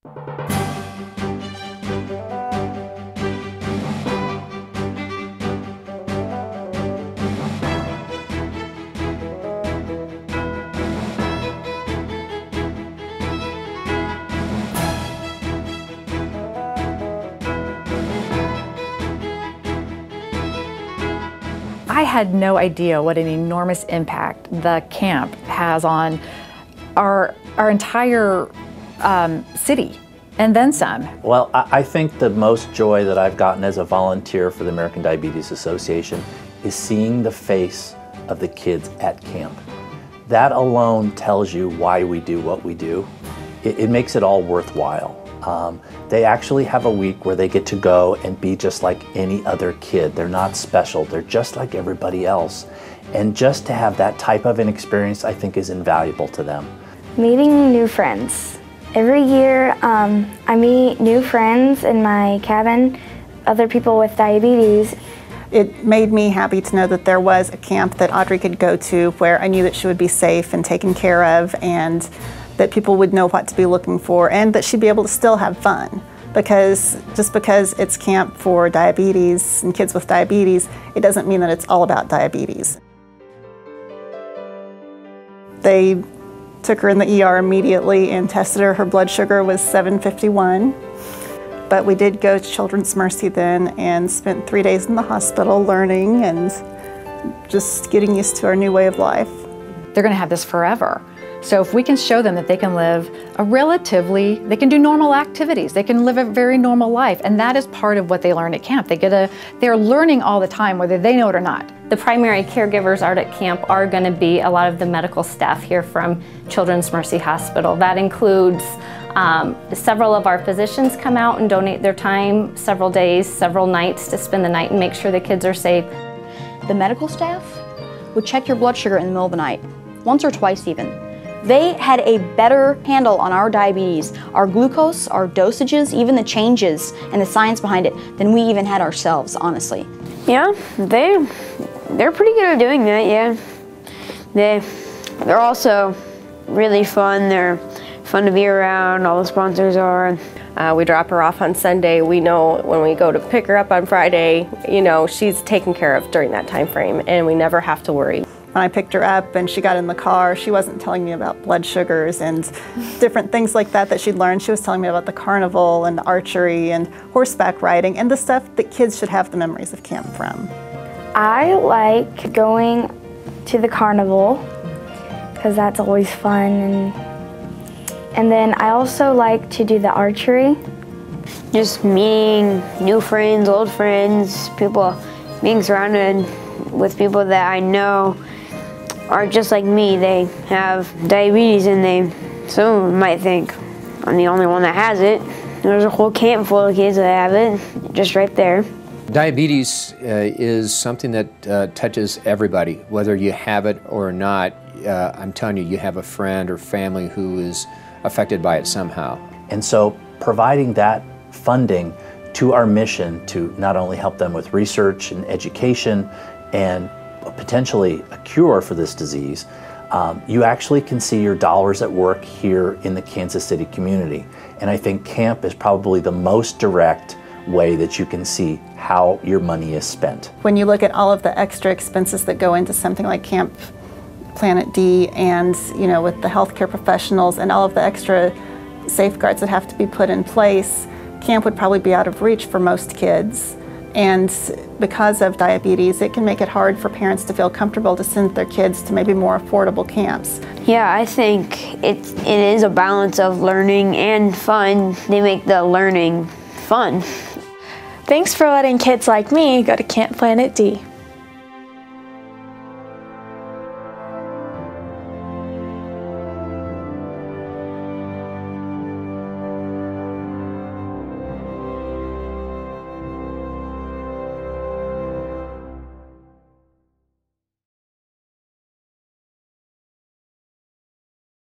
I had no idea what an enormous impact the camp has on our entire city, and then some. Well, I think the most joy that I've gotten as a volunteer for the American Diabetes Association is seeing the face of the kids at camp. That alone tells you why we do what we do. It makes it all worthwhile. They actually have a week where they get to go and be just like any other kid. They're not special, they're just like everybody else. And just to have that type of an experience, I think, is invaluable to them. Meeting new friends. Every year I meet new friends in my cabin, other people with diabetes. It made me happy to know that there was a camp that Audrey could go to where I knew that she would be safe and taken care of, and that people would know what to be looking for, and that she'd be able to still have fun. Because just because it's camp for diabetes and kids with diabetes, it doesn't mean that it's all about diabetes. They took her in the ER immediately and tested her. Her blood sugar was 751. But we did go to Children's Mercy then and spent 3 days in the hospital learning and just getting used to our new way of life. They're going to have this forever. So if we can show them that they can live they can do normal activities, they can live a very normal life, and that is part of what they learn at camp. They're learning all the time, whether they know it or not. The primary caregivers out at camp are going to be a lot of the medical staff here from Children's Mercy Hospital. That includes several of our physicians come out and donate their time, several days, several nights to spend the night and make sure the kids are safe. The medical staff would check your blood sugar in the middle of the night, once or twice even. They had a better handle on our diabetes, our glucose, our dosages, even the changes and the science behind it than we even had ourselves, honestly. Yeah, they're pretty good at doing that, yeah. They're also really fun. They're fun to be around, all the sponsors are. We drop her off on Sunday. We know when we go to pick her up on Friday, you know, she's taken care of during that time frame, and we never have to worry. When I picked her up and she got in the car, she wasn't telling me about blood sugars and different things like that she'd learned. She was telling me about the carnival and archery and horseback riding and the stuff that kids should have the memories of camp from. I like going to the carnival because that's always fun, and then I also like to do the archery. Just meeting new friends, old friends, people, being surrounded with people that I know are just like me. They have diabetes, and some of them might think I'm the only one that has it. There's a whole camp full of kids that have it, just right there. Diabetes is something that touches everybody, whether you have it or not. I'm telling you, you have a friend or family who is affected by it somehow. And so providing that funding to our mission to not only help them with research and education and potentially a cure for this disease, you actually can see your dollars at work here in the Kansas City community. And I think camp is probably the most direct way that you can see how your money is spent. When you look at all of the extra expenses that go into something like Camp Planet D, and with the healthcare professionals and all of the extra safeguards that have to be put in place, camp would probably be out of reach for most kids. And because of diabetes, it can make it hard for parents to feel comfortable to send their kids to maybe more affordable camps. Yeah, I think it is a balance of learning and fun. They make the learning fun. Thanks for letting kids like me go to Camp Planet D.